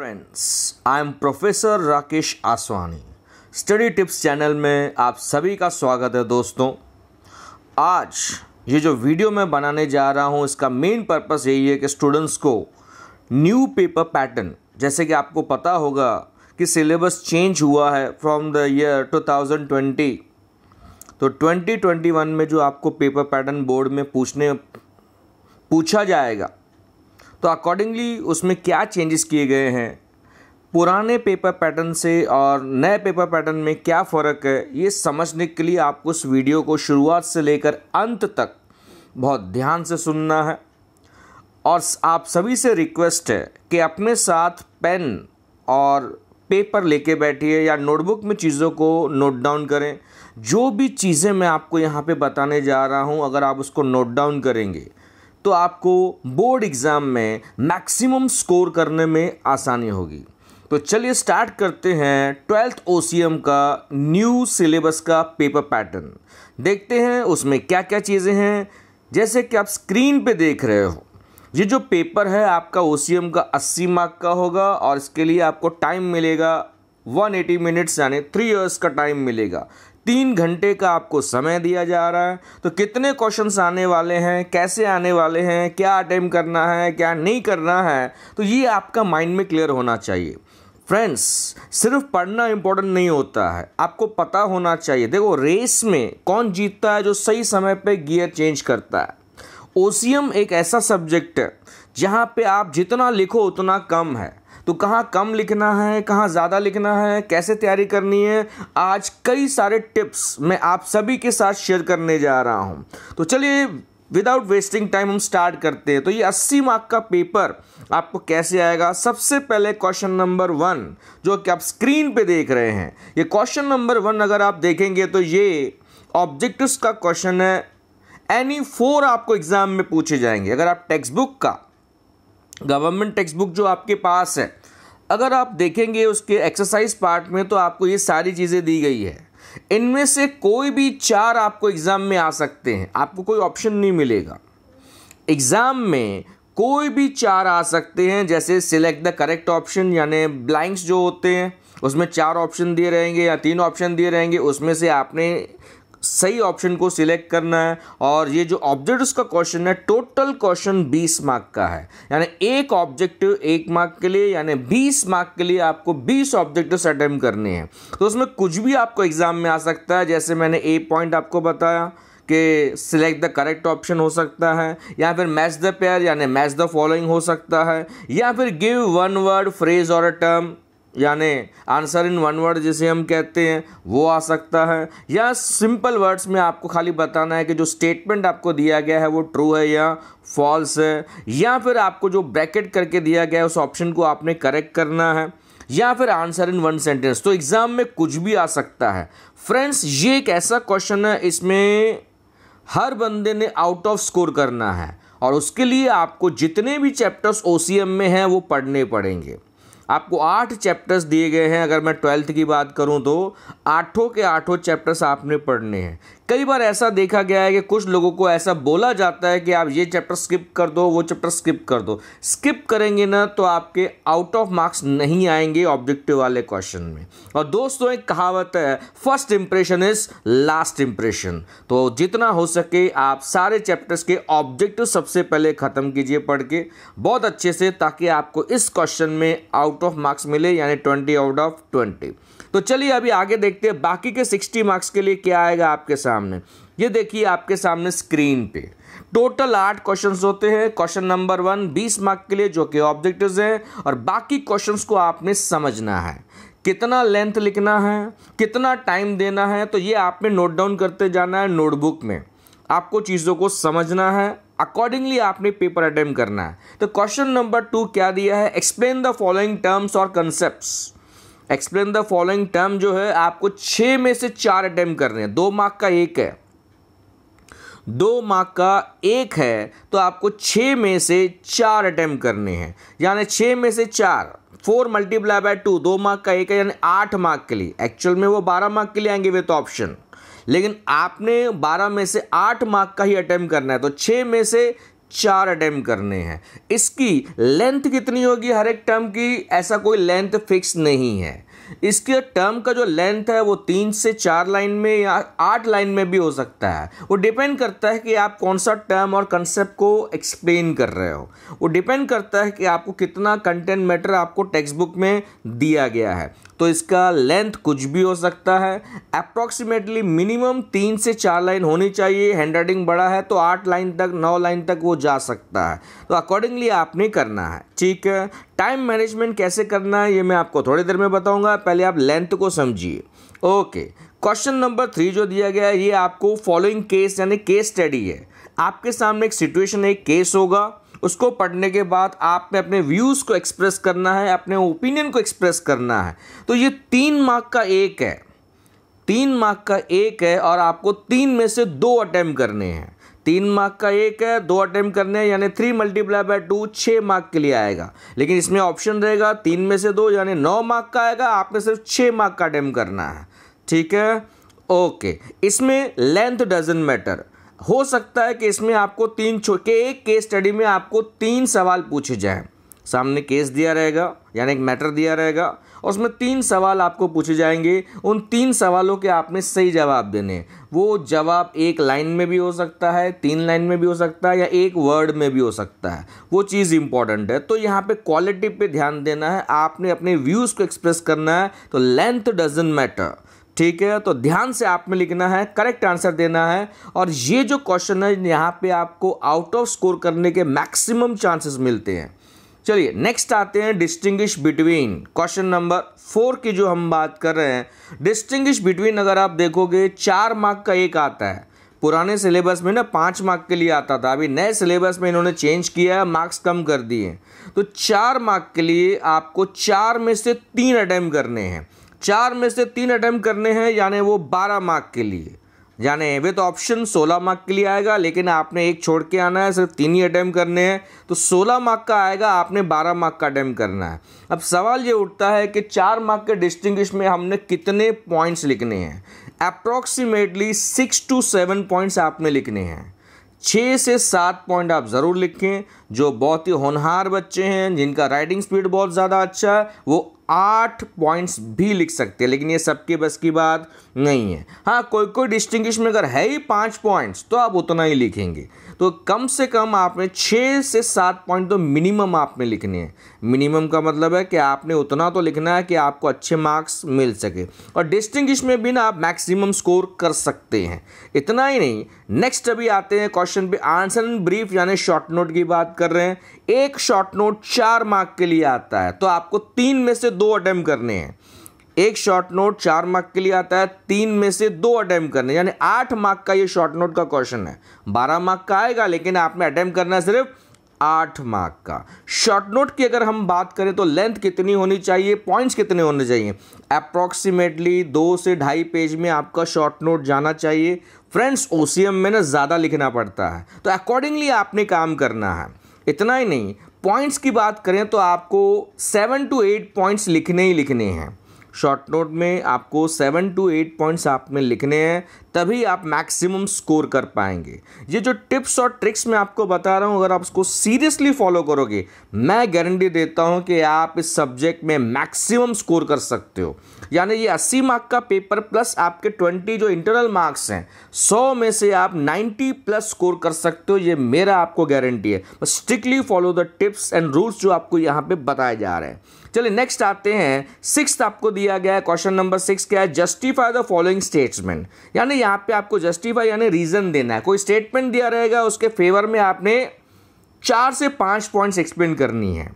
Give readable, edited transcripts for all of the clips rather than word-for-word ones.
Friends, I am professor Rakesh Aswani. Study tips channel में आप सभी का स्वागत है। दोस्तों, आज ये जो वीडियो मैं बनाने जा रहा हूँ इसका मेन पर्पस यही है कि स्टूडेंट्स को न्यू पेपर पैटर्न, जैसे कि आपको पता होगा कि सिलेबस चेंज हुआ है फ्रॉम द ईयर 2020, तो 2021 में जो आपको पेपर पैटर्न बोर्ड में पूछा जाएगा, तो अकॉर्डिंगली उसमें क्या चेंजेस किए गए हैं, पुराने पेपर पैटर्न से और नए पेपर पैटर्न में क्या फ़र्क है, ये समझने के लिए आपको इस वीडियो को शुरुआत से लेकर अंत तक बहुत ध्यान से सुनना है। और आप सभी से रिक्वेस्ट है कि अपने साथ पेन और पेपर लेके बैठिए या नोटबुक में चीज़ों को नोट डाउन करें। जो भी चीज़ें मैं आपको यहाँ पे बताने जा रहा हूँ, अगर आप उसको नोट डाउन करेंगे तो आपको बोर्ड एग्ज़ाम में मैक्सिमम स्कोर करने में आसानी होगी। तो चलिए स्टार्ट करते हैं 12th OCM का न्यू सिलेबस का पेपर पैटर्न। देखते हैं उसमें क्या क्या चीज़ें हैं। जैसे कि आप स्क्रीन पे देख रहे हो, ये जो पेपर है आपका OCM का 80 मार्क का होगा और इसके लिए आपको टाइम मिलेगा 180 मिनट्स, यानी 3 इयर्स का टाइम मिलेगा। 3 घंटे का आपको समय दिया जा रहा है। तो कितने क्वेश्चंस आने वाले हैं, कैसे आने वाले हैं, क्या अटेम्प्ट करना है, क्या नहीं करना है, तो ये आपका माइंड में क्लियर होना चाहिए। फ्रेंड्स, सिर्फ पढ़ना इंपॉर्टेंट नहीं होता है, आपको पता होना चाहिए। देखो, रेस में कौन जीतता है? जो सही समय पे गियर चेंज करता है। OCM एक ऐसा सब्जेक्ट है जहाँ पे आप जितना लिखो उतना कम है। तो कहाँ कम लिखना है, कहाँ ज़्यादा लिखना है, कैसे तैयारी करनी है, आज कई सारे टिप्स मैं आप सभी के साथ शेयर करने जा रहा हूँ। तो चलिए विदाउट वेस्टिंग टाइम हम स्टार्ट करते हैं। तो ये 80 मार्क का पेपर आपको कैसे आएगा? सबसे पहले क्वेश्चन नंबर 1 जो कि आप स्क्रीन पे देख रहे हैं, ये क्वेश्चन नंबर 1 अगर आप देखेंगे तो ये ऑब्जेक्टिव्स का क्वेश्चन है। एनी 4 आपको एग्जाम में पूछे जाएंगे। अगर आप टेक्स्ट बुक का, गवर्नमेंट टेक्स्ट बुक जो आपके पास है, अगर आप देखेंगे उसके एक्सरसाइज पार्ट में, तो आपको ये सारी चीज़ें दी गई है। इनमें से कोई भी 4 आपको एग्ज़ाम में आ सकते हैं, आपको कोई ऑप्शन नहीं मिलेगा। एग्ज़ाम में कोई भी 4 आ सकते हैं। जैसे सिलेक्ट द करेक्ट ऑप्शन, यानी ब्लैंक्स जो होते हैं उसमें 4 ऑप्शन दिए रहेंगे या 3 ऑप्शन दिए रहेंगे, उसमें से आपने सही ऑप्शन को सिलेक्ट करना है। और ये जो ऑब्जेक्टिव्स का क्वेश्चन है, टोटल क्वेश्चन 20 मार्क का है, यानी एक ऑब्जेक्टिव 1 मार्क के लिए, यानी 20 मार्क के लिए आपको 20 ऑब्जेक्टिव्स अटेम्प्ट करने हैं। तो उसमें कुछ भी आपको एग्जाम में आ सकता है। जैसे मैंने ए पॉइंट आपको बताया कि सिलेक्ट द करेक्ट ऑप्शन हो सकता है, या फिर मैच द पेयर यानी मैच द फॉलोइंग हो सकता है, या फिर गिव 1 वर्ड फ्रेज और अ टर्म यानी आंसर इन 1 वर्ड जिसे हम कहते हैं वो आ सकता है, या सिंपल वर्ड्स में आपको खाली बताना है कि जो स्टेटमेंट आपको दिया गया है वो ट्रू है या फॉल्स है, या फिर आपको जो ब्रैकेट करके दिया गया है उस ऑप्शन को आपने करेक्ट करना है, या फिर आंसर इन 1 सेंटेंस। तो एग्जाम में कुछ भी आ सकता है। फ्रेंड्स, ये एक ऐसा क्वेश्चन है, इसमें हर बंदे ने आउट ऑफ स्कोर करना है और उसके लिए आपको जितने भी चैप्टर्स OCM में हैं वो पढ़ने पड़ेंगे। आपको 8 चैप्टर्स दिए गए हैं। अगर मैं 12th की बात करूं तो 8 के 8 चैप्टर्स आपने पढ़ने हैं। कई बार ऐसा देखा गया है कि कुछ लोगों को ऐसा बोला जाता है कि आप ये चैप्टर स्किप कर दो, वो चैप्टर स्किप कर दो। स्किप करेंगे ना तो आपके आउट ऑफ मार्क्स नहीं आएंगे ऑब्जेक्टिव वाले क्वेश्चन में। और दोस्तों, एक कहावत है, first impression is last impression. तो जितना हो सके आप सारे चैप्टर्स के ऑब्जेक्टिव सबसे पहले ख़त्म कीजिए पढ़ के बहुत अच्छे से, ताकि आपको इस क्वेश्चन में आउट ऑफ मार्क्स मिले, यानी 20 आउट ऑफ 20। तो चलिए अभी आगे देखते हैं बाकी के 60 मार्क्स के लिए क्या आएगा आपके सामने। ये देखिए आपके सामने स्क्रीन पे टोटल 8 क्वेश्चंस होते हैं। क्वेश्चन नंबर 1 20 मार्क के लिए जो कि ऑब्जेक्टिव्स हैं, और बाकी क्वेश्चंस को आपने समझना है। कितना लेंथ लिखना है, कितना टाइम देना है, तो ये आपने नोट डाउन करते जाना है नोटबुक में। आपको चीज़ों को समझना है, अकॉर्डिंगली आपने पेपर अटेम्प्ट करना है। तो क्वेश्चन नंबर 2 क्या दिया है? एक्सप्लेन द फॉलोइंग टर्म्स और concepts. Explain the following term जो है आपको 6 में से 4 अटेम्प्ट करने हैं। 2 मार्क का 1 है, 2 मार्क का 1 है, तो आपको 6 में से 4 अटेम्प्ट करने हैं, यानी 6 में से 4, 4 मल्टीप्लाई बाय 2, 2 मार्क का 1 है, यानी 8 मार्क के लिए। एक्चुअल में वो 12 मार्क के लिए आएंगे विद ऑप्शन, लेकिन आपने 12 में से 8 मार्क का ही अटेम्प्ट करना है। तो 6 में से 4 अटेम्प्ट करने हैं। इसकी लेंथ कितनी होगी हर एक टर्म की, ऐसा कोई लेंथ फिक्स नहीं है। इसके टर्म का जो लेंथ है वो 3 से 4 लाइन में या 8 लाइन में भी हो सकता है। वो डिपेंड करता है कि आप कौन सा टर्म और कंसेप्ट को एक्सप्लेन कर रहे हो। वो डिपेंड करता है कि आपको कितना कंटेंट मैटर आपको टेक्स्ट बुक में दिया गया है। तो इसका लेंथ कुछ भी हो सकता है। अप्रॉक्सीमेटली मिनिमम 3 से 4 लाइन होनी चाहिए। हैंडराइटिंग बड़ा है तो 8 लाइन तक 9 लाइन तक वो जा सकता है। तो अकॉर्डिंगली आपने करना है, ठीक है। टाइम मैनेजमेंट कैसे करना है ये मैं आपको थोड़ी देर में बताऊंगा, पहले आप लेंथ को समझिए। ओके, क्वेश्चन नंबर 3 जो दिया गया है ये आपको फॉलोइंग केस यानी केस स्टडी है। आपके सामने एक सिचुएशन, एक केस होगा, उसको पढ़ने के बाद आपने अपने व्यूज़ को एक्सप्रेस करना है, अपने ओपिनियन को एक्सप्रेस करना है। तो ये 3 मार्क का एक है, 3 मार्क का एक है और आपको 3 में से 2 अटेम्प्ट करने हैं। 3 मार्क का एक है, 2 अटेम्प्ट करने हैं, यानी 3 × 2 6 मार्क के लिए आएगा। लेकिन इसमें ऑप्शन रहेगा 3 में से 2 यानी 9 मार्क का आएगा। आपने सिर्फ 6 मार्क का अटेम्प्ट करना है, ठीक है। ओके, इसमें लेंथ डजंट मैटर। हो सकता है कि इसमें आपको एक केस स्टडी में आपको 3 सवाल पूछे जाएं। सामने केस दिया रहेगा यानी एक मैटर दिया रहेगा और उसमें 3 सवाल आपको पूछे जाएंगे। उन 3 सवालों के आपने सही जवाब देने हैं। वो जवाब 1 लाइन में भी हो सकता है, 3 लाइन में भी हो सकता है या 1 वर्ड में भी हो सकता है। वो चीज़ इंपॉर्टेंट है। तो यहाँ पे क्वालिटी पे ध्यान देना है, आपने अपने व्यूज़ को एक्सप्रेस करना है। तो लेंथ डजंट मैटर, ठीक है। तो ध्यान से आप में लिखना है, करेक्ट आंसर देना है। और ये जो क्वेश्चन है यहाँ पे आपको आउट ऑफ स्कोर करने के मैक्सिमम चांसेस मिलते हैं। चलिए नेक्स्ट आते हैं डिस्टिंग्विश बिटवीन। क्वेश्चन नंबर 4 की जो हम बात कर रहे हैं, डिस्टिंग्विश बिटवीन अगर आप देखोगे 4 मार्क का एक आता है। पुराने सिलेबस में ना 5 मार्क के लिए आता था, अभी नए सिलेबस में इन्होंने चेंज किया है, मार्क्स कम कर दिए। तो 4 मार्क के लिए आपको 4 में से 3 अटेम्प्ट करने हैं। 4 में से 3 अटेम्प्ट करने हैं यानी वो 12 मार्क के लिए, यानी वे तो ऑप्शन 16 मार्क के लिए आएगा, लेकिन आपने एक छोड़ के आना है, सिर्फ 3 ही अटेम्प्ट करने हैं। तो 16 मार्क का आएगा, आपने 12 मार्क का अटेम्प्ट करना है। अब सवाल ये उठता है कि 4 मार्क के डिस्टिंग्विश में हमने कितने पॉइंट्स लिखने हैं। अप्रॉक्सीमेटली 6 to 7 पॉइंट्स आपने लिखने हैं। 6 से 7 पॉइंट आप ज़रूर लिखें। जो बहुत ही होनहार बच्चे हैं, जिनका राइटिंग स्पीड बहुत ज़्यादा अच्छा है, वो 8 पॉइंट्स भी लिख सकते हैं, लेकिन ये सबके बस की बात नहीं है। हाँ, कोई कोई डिस्टिंग्विश में अगर है ही 5 पॉइंट्स तो आप उतना ही लिखेंगे। तो कम से कम आपने 6 से 7 पॉइंट तो मिनिमम आपने लिखने हैं। मिनिमम का मतलब है कि आपने उतना तो लिखना है कि आपको अच्छे मार्क्स मिल सके। और डिस्टिंग्विश में भी ना आप मैक्सिमम स्कोर कर सकते हैं। इतना ही नहीं, नेक्स्ट अभी आते हैं क्वेश्चन पे, आंसर इन ब्रीफ यानी शॉर्ट नोट की बात कर रहे हैं। एक शॉर्ट नोट 4 मार्क के लिए आता है, तो आपको 3 में से 2 अटेम्प्ट करने हैं। एक शॉर्ट नोट 4 मार्क के लिए आता है, 3 में से 2 अटेम्प्ट करने, यानी 8 मार्क का ये शॉर्ट नोट का क्वेश्चन है। 12 मार्क का आएगा, लेकिन आपने अटेम्प्ट करना है सिर्फ 8 मार्क का। शॉर्ट नोट की अगर हम बात करें तो लेंथ कितनी होनी चाहिए, पॉइंट्स कितने होने चाहिए? अप्रॉक्सीमेटली 2 से 2.5 पेज में आपका शॉर्ट नोट जाना चाहिए। फ्रेंड्स, ओसीएम में ना ज़्यादा लिखना पड़ता है, तो अकॉर्डिंगली आपने काम करना है। इतना ही नहीं, पॉइंट्स की बात करें तो आपको 7 to 8 पॉइंट्स लिखने ही लिखने हैं। शॉर्ट नोट में आपको 7 to 8 पॉइंट्स आपने लिखने हैं, तभी आप मैक्सिमम स्कोर कर पाएंगे। ये जो टिप्स और ट्रिक्स मैं आपको बता रहा हूँ, अगर आप उसको सीरियसली फॉलो करोगे, मैं गारंटी देता हूँ कि आप इस सब्जेक्ट में मैक्सिमम स्कोर कर सकते हो। यानी ये 80 मार्क का पेपर प्लस आपके 20 जो इंटरनल मार्क्स हैं, 100 में से आप 90 प्लस स्कोर कर सकते हो। ये मेरा आपको गारंटी है। बस strictly follow the tips and rules जो आपको यहाँ पे बताए जा रहे हैं। चलिए नेक्स्ट आते हैं, 6th आपको दिया गया है। क्वेश्चन नंबर 6 क्या है? Justify the following statement. यानी यहाँ पे आपको जस्टिफाई यानी रीजन देना है। कोई स्टेटमेंट दिया रहेगा, उसके फेवर में आपने 4 से 5 पॉइंट्स एक्सप्लेन करनी है।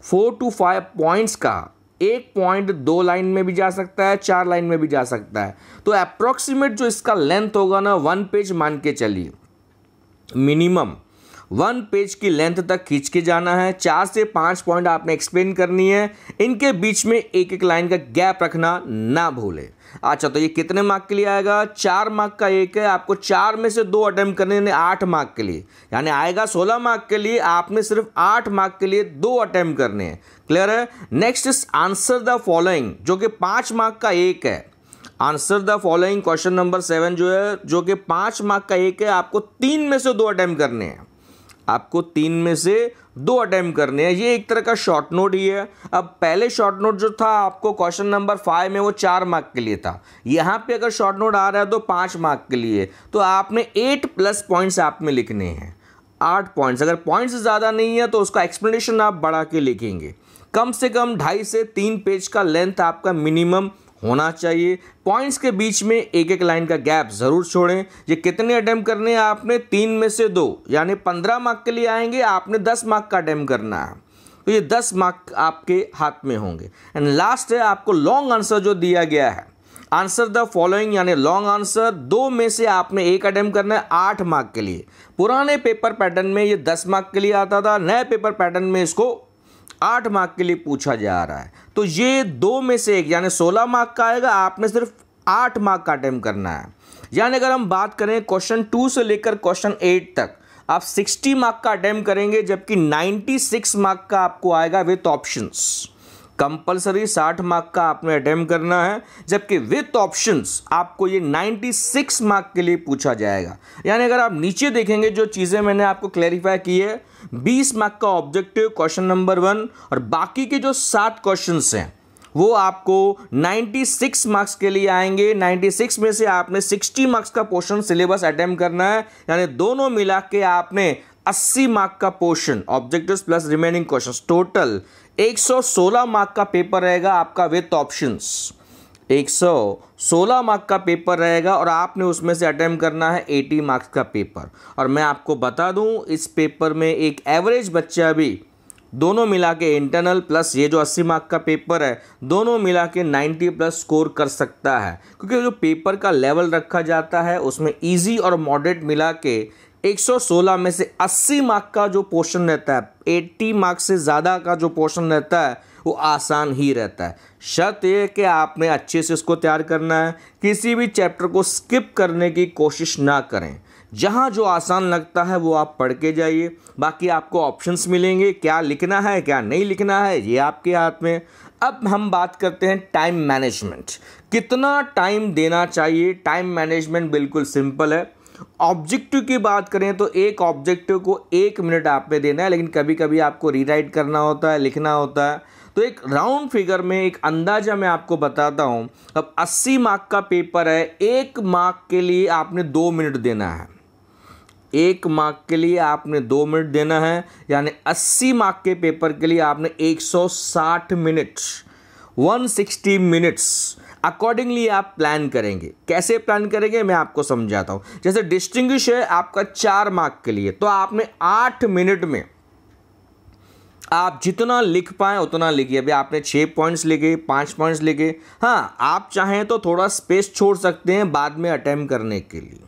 4 to 5 पॉइंट्स का एक पॉइंट 2 लाइन में भी जा सकता है, 4 लाइन में भी जा सकता है। तो अप्रॉक्सीमेट जो इसका लेंथ होगा ना, 1 पेज मान के चलिए। मिनिमम 1 पेज की लेंथ तक खींच के जाना है। 4 से 5 पॉइंट आपने एक्सप्लेन करनी है। इनके बीच में एक एक लाइन का गैप रखना ना भूले। अच्छा, तो ये कितने मार्क के लिए आएगा? 4 मार्क का एक है, आपको 4 में से 2 अटेम्प्ट करने हैं 8 मार्क के लिए, यानी आएगा 16 मार्क के लिए। आपने सिर्फ 8 मार्क के लिए 2 अटेम्प्ट करने हैं। क्लियर है? Next is answer the following, जो कि 5 मार्क का एक है। Answer the following question number 7 जो है, जो कि 5 मार्क का एक है, आपको 3 में से 2 अटेम्प्ट करने हैं। आपको 3 में से 2 अटेम्प्ट करने हैं। ये एक तरह का शॉर्ट नोट ही है। अब पहले शॉर्ट नोट जो था आपको क्वेश्चन नंबर 5 में वो 4 मार्क के लिए था, यहाँ पे अगर शॉर्ट नोट आ रहा है तो 5 मार्क के लिए, तो आपने 8 प्लस पॉइंट्स आप में लिखने हैं, 8 पॉइंट्स। अगर पॉइंट्स ज़्यादा नहीं है तो उसका एक्सप्लेनेशन आप बढ़ा के लिखेंगे। कम से कम 2.5 से 3 पेज का लेंथ आपका मिनिमम होना चाहिए। पॉइंट्स के बीच में एक एक लाइन का गैप ज़रूर छोड़ें। ये कितने अटेम्प्ट करने हैं आपने? 3 में से 2, यानी 15 मार्क के लिए आएंगे, आपने 10 मार्क का अटेम्प्ट करना है, तो ये 10 मार्क आपके हाथ में होंगे। एंड लास्ट है आपको लॉन्ग आंसर जो दिया गया है, आंसर द फॉलोइंग, यानी लॉन्ग आंसर 2 में से आपने 1 अटेम्प्ट करना है 8 मार्क के लिए। पुराने पेपर पैटर्न में ये 10 मार्क के लिए आता था, नए पेपर पैटर्न में इसको 8 मार्क के लिए पूछा जा रहा है। तो ये 2 में से 1 यानी 16 मार्क का आएगा, आपने सिर्फ 8 मार्क का अटेम्प्ट करना है। यानी अगर हम बात करें क्वेश्चन 2 से लेकर क्वेश्चन 8 तक आप 60 मार्क का अटेम्प्ट करेंगे, जबकि 96 मार्क का आपको आएगा विथ ऑप्शंस। कंपलसरी 60 मार्क का आपने अटेम्प्ट करना है, जबकि विथ ऑप्शंस आपको ये 96 मार्क के लिए पूछा जाएगा। यानी अगर आप नीचे देखेंगे जो चीज़ें मैंने आपको क्लैरिफाई की है, 20 मार्क का ऑब्जेक्टिव क्वेश्चन नंबर 1 और बाकी के जो 7 क्वेश्चंस हैं वो आपको 96 मार्क्स के लिए आएंगे। 96 में से आपने 60 मार्क्स का पोर्शन सिलेबस अटेम्प्ट करना है, यानी दोनों मिला के आपने 80 मार्क का portion objectives plus remaining questions, total 116 mark का पेपर रहेगा आपका विथ ऑप्शंस। 116 मार्क का पेपर रहेगा और आपने उसमें से अटेम्प्ट करना है 80 मार्क्स का पेपर। और मैं आपको बता दूं, इस पेपर में एक एवरेज बच्चा भी दोनों मिला के इंटरनल प्लस ये जो 80 मार्क का पेपर है, दोनों मिला के 90 प्लस स्कोर कर सकता है, क्योंकि जो पेपर का लेवल रखा जाता है उसमें ईजी और मॉडरेट मिला के 116 में से 80 मार्क का जो पोर्शन रहता है, 80 मार्क से ज़्यादा का जो पोर्शन रहता है वो आसान ही रहता है। शर्त यह है कि आपने अच्छे से इसको तैयार करना है, किसी भी चैप्टर को स्किप करने की कोशिश ना करें। जहाँ जो आसान लगता है वो आप पढ़ के जाइए, बाकी आपको ऑप्शंस मिलेंगे, क्या लिखना है क्या नहीं लिखना है ये आपके हाथ में। अब हम बात करते हैं टाइम मैनेजमेंट, कितना टाइम देना चाहिए। टाइम मैनेजमेंट बिल्कुल सिंपल है। ऑब्जेक्टिव की बात करें तो एक ऑब्जेक्टिव को 1 मिनट आपने देना है, लेकिन कभी कभी आपको रीराइट करना होता है, लिखना होता है। तो एक राउंड फिगर में एक अंदाज़ा मैं आपको बताता हूँ। अब 80 मार्क का पेपर है, 1 मार्क के लिए आपने 2 मिनट देना है, 1 मार्क के लिए आपने 2 मिनट देना है, यानी 80 मार्क के पेपर के लिए आपने 160 मिनट, 160 मिनट्स अकॉर्डिंगली आप प्लान करेंगे। कैसे प्लान करेंगे मैं आपको समझाता हूँ। जैसे डिस्टिंग्विश है आपका 4 मार्क के लिए, तो आपने 8 मिनट में आप जितना लिख पाएँ उतना लिखिए। अभी आपने 6 पॉइंट्स लिखे, 5 पॉइंट्स लिखे, हाँ आप चाहें तो थोड़ा स्पेस छोड़ सकते हैं बाद में अटेम्प्ट करने के लिए।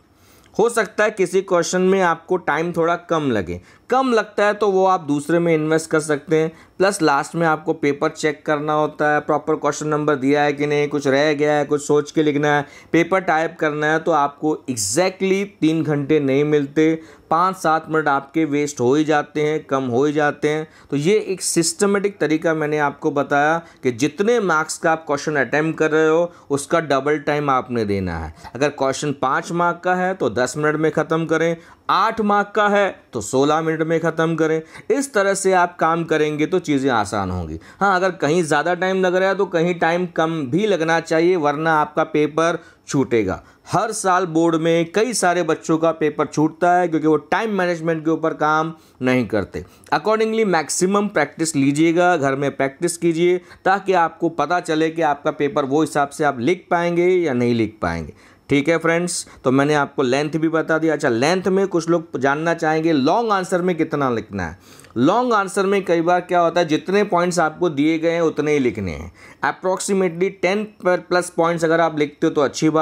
हो सकता है किसी क्वेश्चन में आपको टाइम थोड़ा कम लगे, कम लगता है तो वो आप दूसरे में इन्वेस्ट कर सकते हैं। प्लस लास्ट में आपको पेपर चेक करना होता है, प्रॉपर क्वेश्चन नंबर दिया है कि नहीं, कुछ रह गया है, कुछ सोच के लिखना है, पेपर टाइप करना है, तो आपको एग्जैक्टली 3 घंटे नहीं मिलते, 5-7 मिनट आपके वेस्ट हो ही जाते हैं, कम हो ही जाते हैं। तो ये एक सिस्टमेटिक तरीका मैंने आपको बताया कि जितने मार्क्स का आप क्वेश्चन अटैम्प्ट कर रहे हो उसका डबल टाइम आपने देना है। अगर क्वेश्चन 5 मार्क का है तो 10 मिनट में ख़त्म करें, 8 मार्क का है तो 16 मिनट में ख़त्म करें। इस तरह से आप काम करेंगे तो चीज़ें आसान होंगी। हाँ, अगर कहीं ज़्यादा टाइम लग रहा है तो कहीं टाइम कम भी लगना चाहिए, वरना आपका पेपर छूटेगा। हर साल बोर्ड में कई सारे बच्चों का पेपर छूटता है क्योंकि वो टाइम मैनेजमेंट के ऊपर काम नहीं करते। अकॉर्डिंगली मैक्सिमम प्रैक्टिस लीजिएगा, घर में प्रैक्टिस कीजिए, ताकि आपको पता चले कि आपका पेपर वो हिसाब से आप लिख पाएंगे या नहीं लिख पाएंगे। ठीक है फ्रेंड्स, तो मैंने आपको लेंथ भी बता दिया। अच्छा, लेंथ में कुछ लोग जानना चाहेंगे लॉन्ग आंसर में कितना लिखना है। लॉन्ग आंसर में कई बार क्या होता है, जितने पॉइंट्स आपको दिए गए हैं उतने ही लिखने हैं। अप्रॉक्सीमेटली 10 प्लस पॉइंट्स अगर आप लिखते हो तो अच्छी बात।